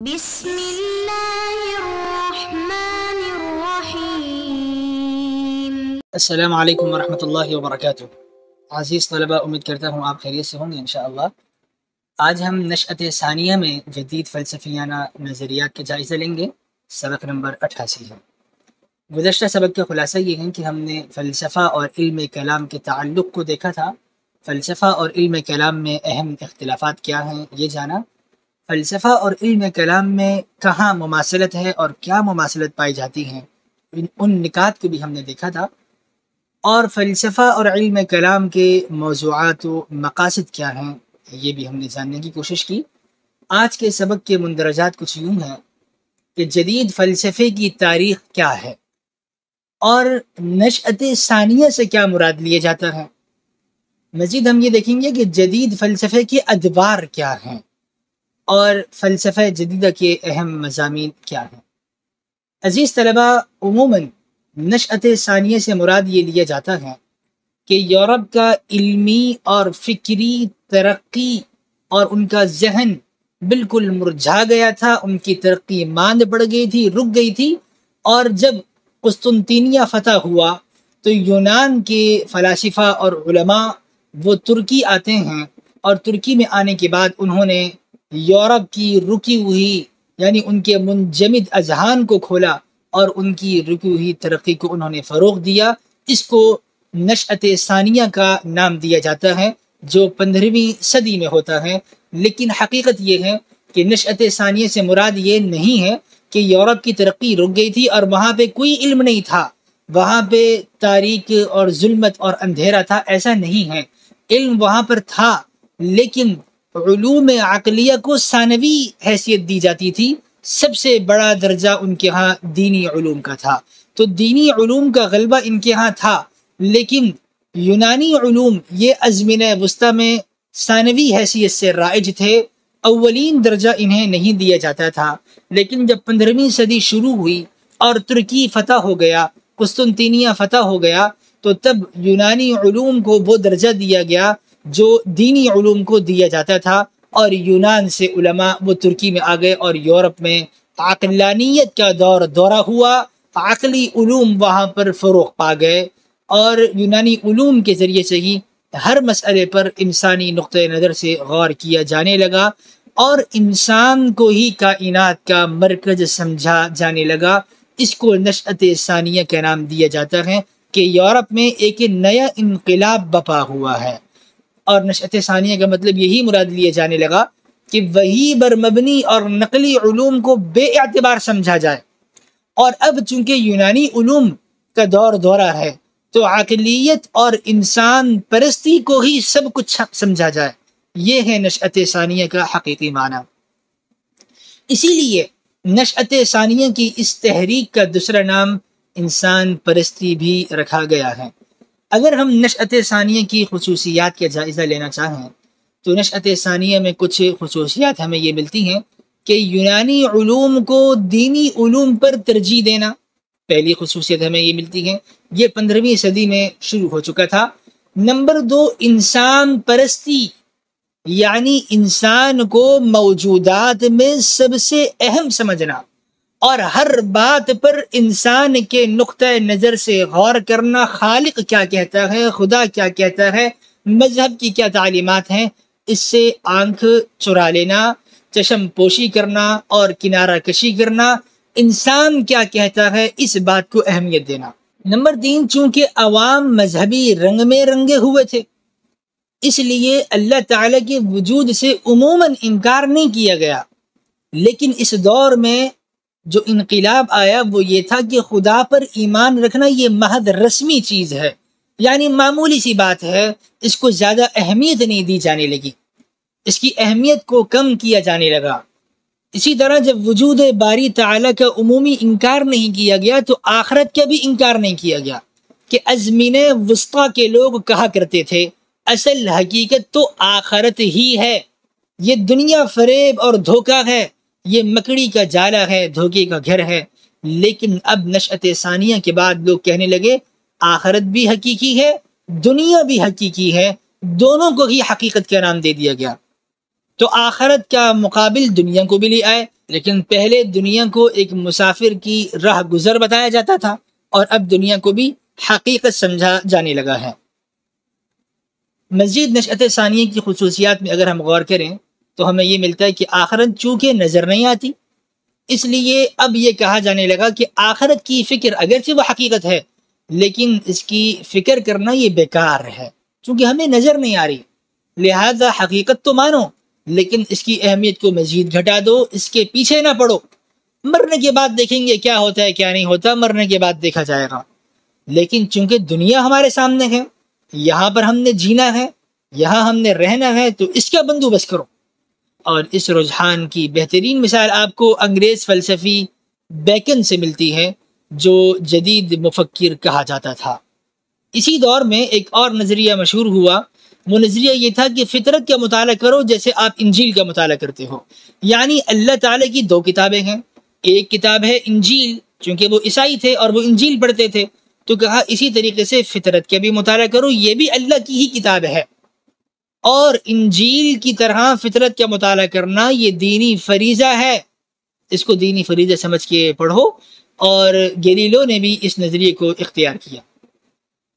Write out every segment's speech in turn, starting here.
بسم اللہ الرحمن الرحیم۔ السلام علیکم ورحمۃ اللہ وبرکاتہ۔ عزیز طلبہ، امید کرتا ہوں آپ خیریت سے ہوں گے انشاءاللہ۔ آج ہم نشأت ثانیہ میں جدید فلسفیانہ نظریات کا جائزہ لیں گے۔ سبق نمبر 88 ہے۔ گزشتہ سبق کا خلاصہ یہ ہے کہ ہم نے فلسفہ اور علم کلام کے تعلق کو دیکھا تھا۔ فلسفہ اور علم کلام میں اہم اختلافات کیا ہیں یہ جانا۔ فلسفہ اور علم کلام میں کہاں مماثلت ہے اور کیا مماثلت پائی جاتی ہیں، ان نکات کو بھی ہم نے دیکھا تھا۔ اور فلسفہ اور علم کلام کے موضوعات و مقاصد کیا ہیں یہ بھی ہم نے جاننے کی کوشش کی۔ آج کے سبق کے مندرجات کچھ یوں ہیں کہ جدید فلسفے کی تاریخ کیا ہے اور نشأت ثانیہ سے کیا مراد لیا جاتا ہے۔ مزید ہم یہ دیکھیں گے کہ جدید فلسفے کے ادوار کیا ہیں اور فلسفہ جدیدہ کے اہم مضامین کیا ہیں۔ عزیز طلبہ، عموماً نشأت ثانیہ سے مراد یہ لیا جاتا ہے کہ یورپ کا علمی اور فکری ترقی اور ان کا ذہن بالکل مرجھا گیا تھا، ان کی ترقی ماند پڑ گئی تھی، رک گئی تھی، اور جب قسطنطینیہ فتح ہوا تو یونان کے فلاسفہ اور علماء وہ ترکی آتے ہیں، اور ترکی میں آنے کے بعد انہوں نے یورپ کی رکی ہوئی یعنی ان کے منجمد اذہان کو کھولا اور ان کی رکی ہوئی ترقی کو انہوں نے فروغ دیا۔ اس کو نشأت ثانیہ کا نام دیا جاتا ہے جو 15ویں صدی میں ہوتا ہے۔ لیکن حقیقت یہ ہے کہ نشأت ثانیہ سے مراد یہ نہیں ہے کہ یورپ کی ترقی رک گئی تھی اور وہاں پہ کوئی علم نہیں تھا، وہاں پہ تاریک اور ظلمت اور اندھیرا تھا۔ ایسا نہیں ہے، علم وہاں پر تھا، لیکن علوم عقلیہ کو ثانوی حیثیت دی جاتی تھی۔ سب سے بڑا درجہ ان کے ہاں دینی علوم کا تھا، تو دینی علوم کا غلبہ ان کے ہاں تھا، لیکن یونانی علوم یہ ازمنہ وسطیٰ میں ثانوی حیثیت سے رائج تھے، اولین درجہ انہیں نہیں دیا جاتا تھا۔ لیکن جب 15ویں صدی شروع ہوئی اور ترکی فتح ہو گیا، قسطنطینیہ فتح ہو گیا، تو تب یونانی علوم کو وہ درجہ دیا گیا جو دینی علوم کو دیا جاتا تھا، اور یونان سے علماء وہ ترکی میں آ گئے اور یورپ میں عقلانیت کا دورہ ہوا، عقلی علوم وہاں پر فروغ پا گئے، اور یونانی علوم کے ذریعے سے ہی ہر مسئلے پر انسانی نقطہ نظر سے غور کیا جانے لگا، اور انسان کو ہی کائنات کا مرکز سمجھا جانے لگا۔ اس کو نشأت ثانیہ کا نام دیا جاتا ہے کہ یورپ میں ایک نیا انقلاب بپا ہوا ہے، اور نشأت ثانیہ کا مطلب یہی مراد لیا جانے لگا کہ وحی بر مبنی اور نقلی علوم کو بے اعتبار سمجھا جائے، اور اب چونکہ یونانی علوم کا دورہ ہے تو عقلیت اور انسان پرستی کو ہی سب کچھ سمجھا جائے۔ یہ ہے نشأت ثانیہ کا حقیقی معنی۔ اسی لیے نشأت ثانیہ کی اس تحریک کا دوسرا نام انسان پرستی بھی رکھا گیا ہے۔ اگر ہم نشأت ثانیہ کی خصوصیات کا جائزہ لینا چاہیں تو نشأت ثانیہ میں کچھ خصوصیات ہمیں یہ ملتی ہیں کہ یونانی علوم کو دینی علوم پر ترجیح دینا، پہلی خصوصیت ہمیں یہ ملتی ہے، یہ 15ویں صدی میں شروع ہو چکا تھا۔ نمبر 2، انسان پرستی، یعنی انسان کو موجودات میں سب سے اہم سمجھنا اور ہر بات پر انسان کے نقطہ نظر سے غور کرنا، خالق کیا کہتا ہے، خدا کیا کہتا ہے، مذہب کی کیا تعلیمات ہیں، اس سے آنکھ چرا لینا، چشم پوشی کرنا اور کنارہ کشی کرنا، انسان کیا کہتا ہے اس بات کو اہمیت دینا۔ نمبر 3، چونکہ عوام مذہبی رنگ میں رنگے ہوئے تھے، اس لیے اللہ تعالیٰ کے وجود سے عموماً انکار نہیں کیا گیا، لیکن اس دور میں جو انقلاب آیا وہ یہ تھا کہ خدا پر ایمان رکھنا یہ محض رسمی چیز ہے، یعنی معمولی سی بات ہے، اس کو زیادہ اہمیت نہیں دی جانے لگی، اس کی اہمیت کو کم کیا جانے لگا۔ اسی طرح جب وجود باری تعالیٰ کا عمومی انکار نہیں کیا گیا تو آخرت کا بھی انکار نہیں کیا گیا، کہ ازمنہ وسطیٰ کے لوگ کہا کرتے تھے اصل حقیقت تو آخرت ہی ہے، یہ دنیا فریب اور دھوکہ ہے، یہ مکڑی کا جالا ہے، دھوکے کا گھر ہے۔ لیکن اب نشأت ثانیہ کے بعد لوگ کہنے لگے آخرت بھی حقیقی ہے، دنیا بھی حقیقی ہے، دونوں کو ہی حقیقت کا نام دے دیا گیا۔ تو آخرت کا مقابل دنیا کو بھی لے آئے، لیکن پہلے دنیا کو ایک مسافر کی راہ گزر بتایا جاتا تھا، اور اب دنیا کو بھی حقیقت سمجھا جانے لگا ہے۔ مزید نشأت ثانیہ کی خصوصیات میں اگر ہم غور کریں تو ہمیں یہ ملتا ہے کہ آخرت چونکہ نظر نہیں آتی، اس لیے اب یہ کہا جانے لگا کہ آخرت کی فکر اگرچہ وہ حقیقت ہے لیکن اس کی فکر کرنا یہ بیکار ہے، چونکہ ہمیں نظر نہیں آ رہی، لہذا حقیقت تو مانو لیکن اس کی اہمیت کو مزید گھٹا دو، اس کے پیچھے نہ پڑو، مرنے کے بعد دیکھیں گے کیا ہوتا ہے کیا نہیں ہوتا، مرنے کے بعد دیکھا جائے گا۔ لیکن چونکہ دنیا ہمارے سامنے ہے، یہاں پر ہم نے جینا ہے، یہاں ہم نے رہنا ہے، تو اس کا بندوبست کرو۔ اور اس رجحان کی بہترین مثال آپ کو انگریز فلسفی بیکن سے ملتی ہے، جو جدید مفکر کہا جاتا تھا۔ اسی دور میں ایک اور نظریہ مشہور ہوا، وہ نظریہ یہ تھا کہ فطرت کا مطالعہ کرو جیسے آپ انجیل کا مطالعہ کرتے ہو، یعنی اللہ تعالیٰ کی دو کتابیں ہیں، ایک کتاب ہے انجیل، چونکہ وہ عیسائی تھے اور وہ انجیل پڑھتے تھے، تو کہا اسی طریقے سے فطرت کا بھی مطالعہ کرو، یہ بھی اللہ کی ہی کتاب ہے، اور انجیل کی طرح فطرت کا مطالعہ کرنا یہ دینی فریضہ ہے، اس کو دینی فریضہ سمجھ کے پڑھو۔ اور گیلیلو نے بھی اس نظریے کو اختیار کیا۔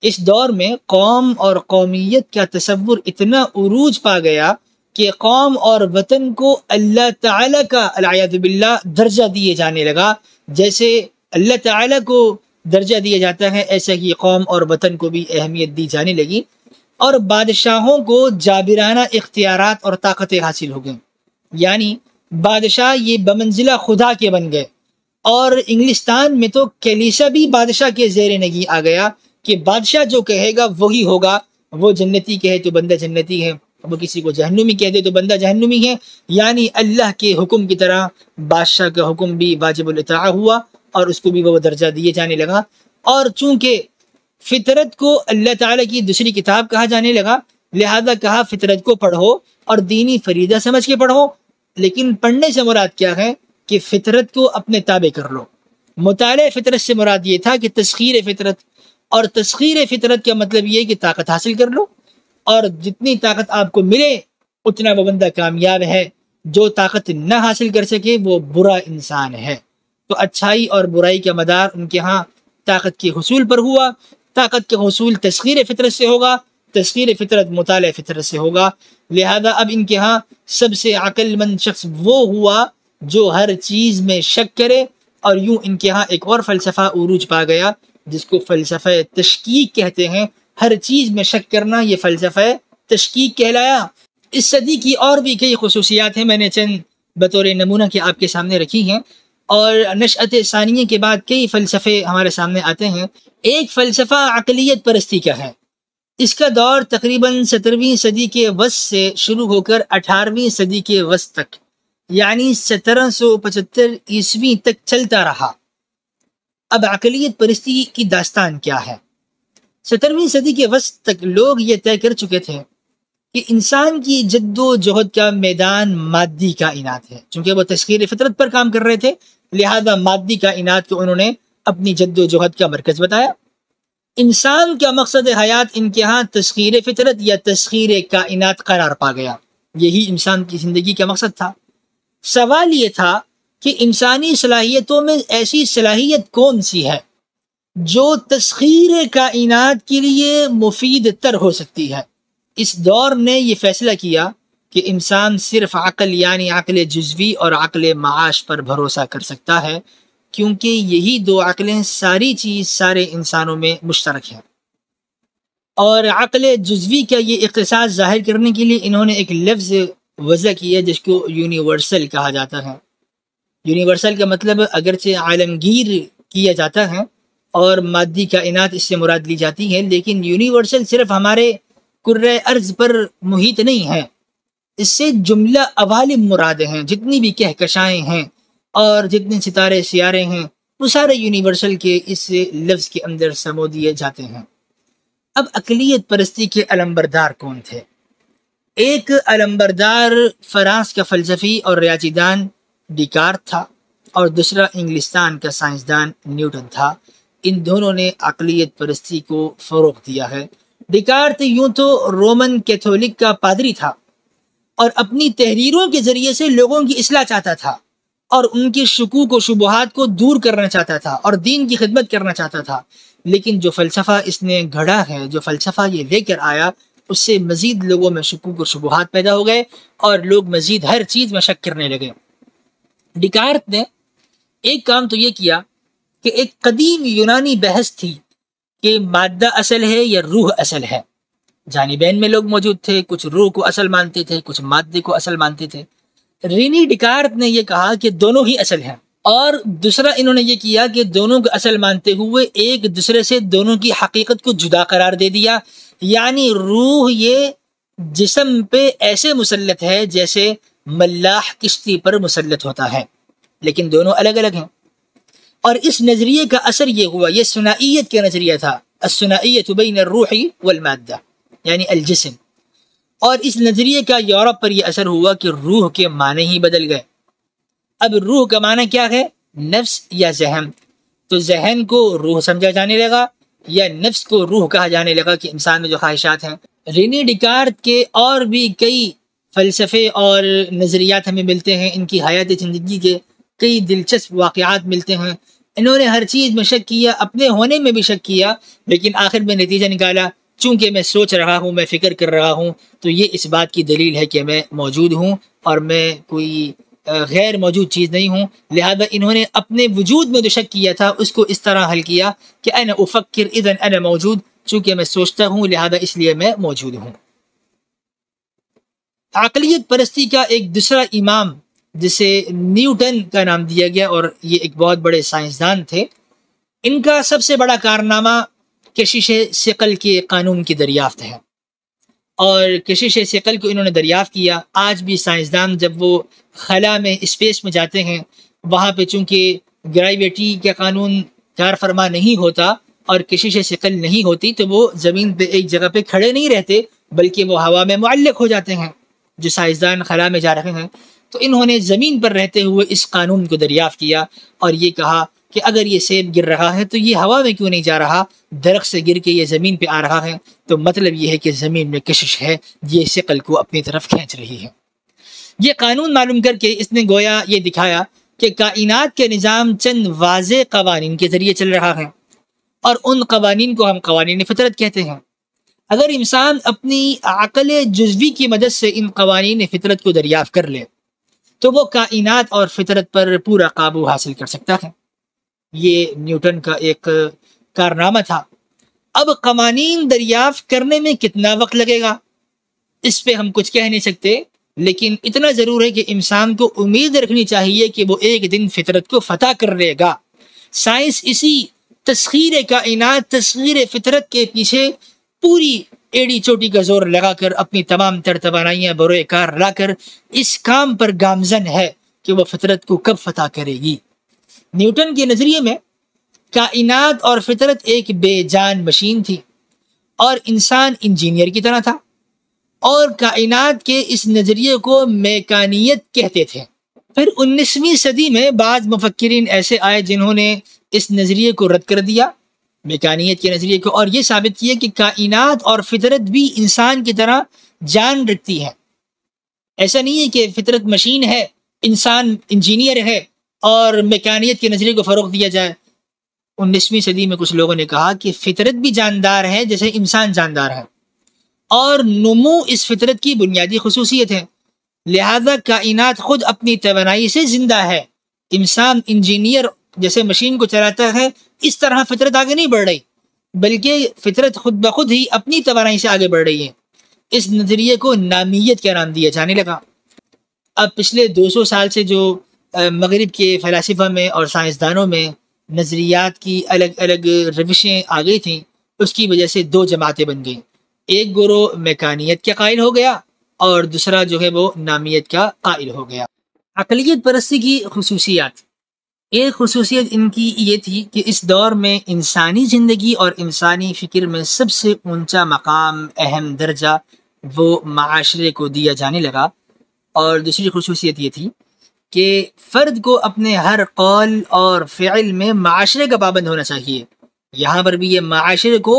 اس دور میں قوم اور قومیت کا تصور اتنا عروج پا گیا کہ قوم اور وطن کو اللہ تعالیٰ کا العیاذ باللہ درجہ دیے جانے لگا، جیسے اللہ تعالیٰ کو درجہ دیا جاتا ہے ایسا ہی قوم اور وطن کو بھی اہمیت دی جانے لگی، اور بادشاہوں کو جابرانہ اختیارات اور طاقتیں حاصل ہو گئیں، یعنی بادشاہ یہ بمنزلہ خدا کے بن گئے، اور انگلستان میں تو کلیسا بھی بادشاہ کے زیر نگی آ گیا کہ بادشاہ جو کہے گا وہی ہوگا، وہ جنتی کہے تو بندہ جنتی ہے، وہ کسی کو جہنمی کہہ دے تو بندہ جہنمی ہے، یعنی اللہ کے حکم کی طرح بادشاہ کا حکم بھی واجب الاطاعہ ہوا اور اس کو بھی وہ درجہ دیے جانے لگا۔ اور چونکہ فطرت کو اللہ تعالیٰ کی دوسری کتاب کہا جانے لگا، لہذا کہا فطرت کو پڑھو اور دینی فریضہ سمجھ کے پڑھو، لیکن پڑھنے سے مراد کیا ہے کہ فطرت کو اپنے تابع کر لو۔ مطالعہ فطرت سے مراد یہ تھا کہ تسخیر فطرت، اور تسخیر فطرت کا مطلب یہ کہ طاقت حاصل کر لو، اور جتنی طاقت آپ کو ملے اتنا وہ بندہ کامیاب ہے، جو طاقت نہ حاصل کر سکے وہ برا انسان ہے۔ تو اچھائی اور برائی کا مدار ان کے ہاں طاقت کے حصول پر ہوا، طاقت کا حصول تسخیر فطرت سے ہوگا، تسخیر فطرت مطالعہ فطرت سے ہوگا، لہذا اب ان کے ہاں سب سے عقل مند شخص وہ ہوا جو ہر چیز میں شک کرے، اور یوں ان کے ہاں ایک اور فلسفہ عروج پا گیا جس کو فلسفہ تشکیک کہتے ہیں۔ ہر چیز میں شک کرنا یہ فلسفہ تشکیک کہلایا۔ اس صدی کی اور بھی کئی خصوصیات ہیں، میں نے چند بطور نمونہ کے آپ کے سامنے رکھی ہیں، اور نشأت ثانیہ کے بعد کئی فلسفے ہمارے سامنے آتے ہیں۔ ایک فلسفہ عقلیت پرستی کا ہے، اس کا دور تقریباً 17ویں صدی کے وسط سے شروع ہو کر 18ویں صدی کے وسط تک، یعنی 1775 عیسوی تک چلتا رہا۔ اب عقلیت پرستی کی داستان کیا ہے؟ 17ویں صدی کے وسط تک لوگ یہ طے کر چکے تھے کہ انسان کی جد و جہد کا میدان مادی کائنات ہے، چونکہ وہ تسخیر فطرت پر کام کر رہے تھے، لہذا مادی کائنات کو انہوں نے اپنی جد و جہد کا مرکز بتایا۔ انسان کا مقصد حیات ان کے ہاں تسخیر فطرت یا تسخیر کائنات قرار پا گیا، یہی انسان کی زندگی کا مقصد تھا۔ سوال یہ تھا کہ انسانی صلاحیتوں میں ایسی صلاحیت کون سی ہے جو تسخیر کائنات کے لیے مفید تر ہو سکتی ہے۔ اس دور نے یہ فیصلہ کیا کہ انسان صرف عقل یعنی عقل جزوی اور عقل معاش پر بھروسہ کر سکتا ہے، کیونکہ یہی دو عقلیں ساری چیز سارے انسانوں میں مشترک ہیں۔ اور عقل جزوی کا یہ اختصاص ظاہر کرنے کے لیے انہوں نے ایک لفظ وضع کیا جس کو یونیورسل کہا جاتا ہے۔ یونیورسل کا مطلب اگرچہ عالمگیر کیا جاتا ہے اور مادی کائنات اس سے مراد لی جاتی ہے، لیکن یونیورسل صرف ہمارے کرۂ ارض پر محیط نہیں ہے، اس سے جملہ عوالم مراد ہیں، جتنی بھی کہکشائیں ہیں اور جتنے ستارے سیارے ہیں وہ سارے یونیورسل کے اس لفظ کے اندر سمو دیے جاتے ہیں۔ اب عقلیت پرستی کے علمبردار کون تھے؟ ایک علمبردار فرانس کا فلسفی اور ریاضی دان ڈیکارت تھا، اور دوسرا انگلستان کا سائنسدان نیوٹن تھا۔ ان دونوں نے عقلیت پرستی کو فروغ دیا ہے۔ ڈیکارت یوں تو رومن کیتھولک کا پادری تھا اور اپنی تحریروں کے ذریعے سے لوگوں کی اصلاح چاہتا تھا، اور ان کی شکوک و شبہات کو دور کرنا چاہتا تھا اور دین کی خدمت کرنا چاہتا تھا. لیکن جو فلسفہ اس نے گھڑا ہے، جو فلسفہ یہ لے کر آیا، اس سے مزید لوگوں میں شکوک و شبہات پیدا ہو گئے اور لوگ مزید ہر چیز میں شک کرنے لگے. ڈیکارت نے ایک کام تو یہ کیا کہ ایک قدیم یونانی بحث تھی کہ مادہ اصل ہے یا روح اصل ہے. جانبین میں لوگ موجود تھے، کچھ روح کو اصل مانتے تھے، کچھ مادے کو اصل مانتے تھے. رینی ڈیکارت نے یہ کہا کہ دونوں ہی اصل ہیں، اور دوسرا انہوں نے یہ کیا کہ دونوں کو اصل مانتے ہوئے ایک دوسرے سے دونوں کی حقیقت کو جدا قرار دے دیا. یعنی روح یہ جسم پہ ایسے مسلط ہے جیسے ملاح کشتی پر مسلط ہوتا ہے، لیکن دونوں الگ الگ ہیں. اور اس نظریے کا اثر یہ ہوا، یہ ثنائیت کا نظریہ تھا، الثنائیۃ بین الروح والمادہ یعنی الجسم. اور اس نظریے کا یورپ پر یہ اثر ہوا کہ روح کے معنی ہی بدل گئے. اب روح کا معنی کیا ہے؟ نفس یا ذہن. تو ذہن کو روح سمجھا جانے لگا یا نفس کو روح کہا جانے لگا کہ انسان میں جو خواہشات ہیں. رینی ڈیکارت کے اور بھی کئی فلسفے اور نظریات ہمیں ملتے ہیں، ان کی حیات زندگی کے کئی دلچسپ واقعات ملتے ہیں. انہوں نے ہر چیز میں شک کیا، اپنے ہونے میں بھی شک کیا، لیکن آخر میں نتیجہ نکالا چونکہ میں سوچ رہا ہوں، میں فکر کر رہا ہوں، تو یہ اس بات کی دلیل ہے کہ میں موجود ہوں اور میں کوئی غیر موجود چیز نہیں ہوں. لہذا انہوں نے اپنے وجود میں جو شک کیا تھا اس کو اس طرح حل کیا کہ انا افکر اذن انا موجود، چونکہ میں سوچتا ہوں لہذا اس لیے میں موجود ہوں. عقلیت پرستی کا ایک دوسرا امام جسے نیوٹن کا نام دیا گیا، اور یہ ایک بہت بڑے سائنسدان تھے، ان کا سب سے بڑا کارنامہ کشش ثقل کے قانون کی دریافت ہے. اور کشش ثقل کو انہوں نے دریافت کیا. آج بھی سائنسدان جب وہ خلا میں اسپیس میں جاتے ہیں، وہاں پہ چونکہ گریویٹی کا قانون کار فرما نہیں ہوتا اور کشش ثقل نہیں ہوتی، تو وہ زمین پہ ایک جگہ پہ کھڑے نہیں رہتے بلکہ وہ ہوا میں معلق ہو جاتے ہیں. جو سائنسدان خلا میں جا رہے ہیں تو انہوں نے زمین پر رہتے ہوئے اس قانون کو دریافت کیا اور یہ کہا کہ اگر یہ سیب گر رہا ہے تو یہ ہوا میں کیوں نہیں جا رہا، درخت سے گر کے یہ زمین پہ آ رہا ہے، تو مطلب یہ ہے کہ زمین میں کشش ہے، یہ ثقل کو اپنی طرف کھینچ رہی ہے. یہ قانون معلوم کر کے اس نے گویا یہ دکھایا کہ کائنات کے نظام چند واضح قوانین کے ذریعے چل رہا ہے، اور ان قوانین کو ہم قوانین فطرت کہتے ہیں. اگر انسان اپنی عقل جزوی کی مدد سے ان قوانین فطرت کو دریافت کر لے تو وہ کائنات اور فطرت پر پورا قابو حاصل کر سکتا ہے. یہ نیوٹن کا ایک کارنامہ تھا. اب قوانین دریافت کرنے میں کتنا وقت لگے گا اس پہ ہم کچھ کہہ نہیں سکتے، لیکن اتنا ضرور ہے کہ انسان کو امید رکھنی چاہیے کہ وہ ایک دن فطرت کو فتح کر لے گا. سائنس اسی تسخیر کائنات، تسخیر فطرت کے پیچھے پوری ایڑی چوٹی کا زور لگا کر اپنی تمام تر توانائیاں بروئے کار لا کر اس کام پر گامزن ہے کہ وہ فطرت کو کب فتح کرے گی. نیوٹن کے نظریے میں کائنات اور فطرت ایک بے جان مشین تھی اور انسان انجینئر کی طرح تھا، اور کائنات کے اس نظریے کو میکانیت کہتے تھے. پھر 19ویں صدی میں بعض مفکرین ایسے آئے جنہوں نے اس نظریے کو رد کر دیا، میکانیت کے نظریے کو، اور یہ ثابت کیا کہ کائنات اور فطرت بھی انسان کی طرح جان رکھتی ہے. ایسا نہیں ہے کہ فطرت مشین ہے، انسان انجینئر ہے اور میکانیت کے نظریے کو فروغ دیا جائے. 19ویں صدی میں کچھ لوگوں نے کہا کہ فطرت بھی جاندار ہے جیسے انسان جاندار ہے، اور نمو اس فطرت کی بنیادی خصوصیت ہے، لہذا کائنات خود اپنی توانائی سے زندہ ہے. انسان انجینئر جیسے مشین کو چلاتا ہے، اس طرح فطرت آگے نہیں بڑھ رہی، بلکہ فطرت خود بخود ہی اپنی توانائی سے آگے بڑھ رہی ہے. اس نظریے کو نامیت کا نام دیا جانے لگا. اب پچھلے 200 سال سے جو مغرب کے فلاسفہ میں اور سائنسدانوں میں نظریات کی الگ الگ روشیں آ گئی تھیں، اس کی وجہ سے دو جماعتیں بن گئیں. ایک گروہ میکانیت کا قائل ہو گیا اور دوسرا جو ہے وہ نامیت کا قائل ہو گیا. عقلیت پرستی کی خصوصیات. ایک خصوصیت ان کی یہ تھی کہ اس دور میں انسانی زندگی اور انسانی فکر میں سب سے اونچا مقام، اہم درجہ وہ معاشرے کو دیا جانے لگا. اور دوسری خصوصیت یہ تھی کہ فرد کو اپنے ہر قول اور فعل میں معاشرے کا پابند ہونا چاہیے. یہاں پر بھی یہ معاشرے کو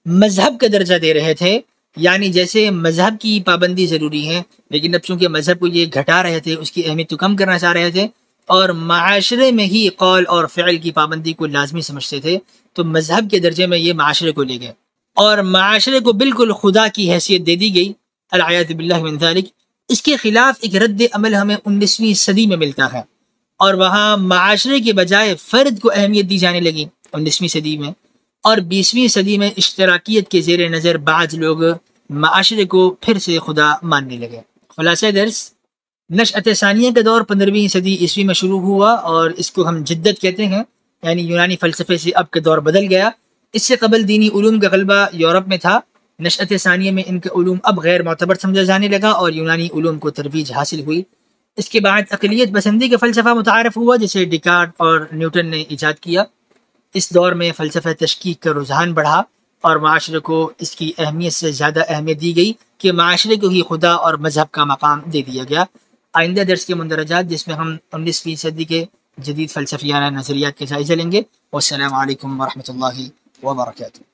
مذہب کا درجہ دے رہے تھے، یعنی جیسے مذہب کی پابندی ضروری ہے، لیکن اب چونکہ مذہب کو یہ گھٹا رہے تھے، اس کی اہمیت تو کم کرنا چاہ رہے تھے، اور معاشرے میں ہی قول اور فعل کی پابندی کو لازمی سمجھتے تھے، تو مذہب کے درجے میں یہ معاشرے کو لے گئے اور معاشرے کو بالکل خدا کی حیثیت دے دی گئی، العیاذ باللہ من ذالک۔ اس کے خلاف ایک رد عمل ہمیں 19ویں صدی میں ملتا ہے، اور وہاں معاشرے کے بجائے فرد کو اہمیت دی جانے لگی 19ویں صدی میں، اور 20ویں صدی میں اشتراکیت کے زیر نظر بعض لوگ معاشرے کو پھر سے خدا ماننے لگے۔ خلاصہ درس، نشأت ثانیہ کا دور 15ویں صدی عیسوی میں شروع ہوا، اور اس کو ہم جدت کہتے ہیں، یعنی یونانی فلسفے سے اب کا دور بدل گیا۔ اس سے قبل دینی علوم کا غلبہ یورپ میں تھا، نشأت ثانیہ میں ان کا علوم اب غیر معتبر سمجھا جانے لگا اور یونانی علوم کو ترویج حاصل ہوئی۔ اس کے بعد اقلیت پسندی کا فلسفہ متعارف ہوا، جسے ڈیکارٹ اور نیوٹن نے ایجاد کیا۔ اس دور میں فلسفہ تشکیک کا رجحان بڑھا اور معاشرے کو اس کی اہمیت سے زیادہ اہمیت دی گئی کہ معاشرے کو ہی خدا اور مذہب کا مقام دے دیا گیا۔ آئندہ درس کے مندرجات، جس میں ہم 19ویں صدی کے جدید فلسفیانہ نظریات کا جائزہ لیں گے۔ والسلام علیکم ورحمۃ اللہ وبرکاتہ۔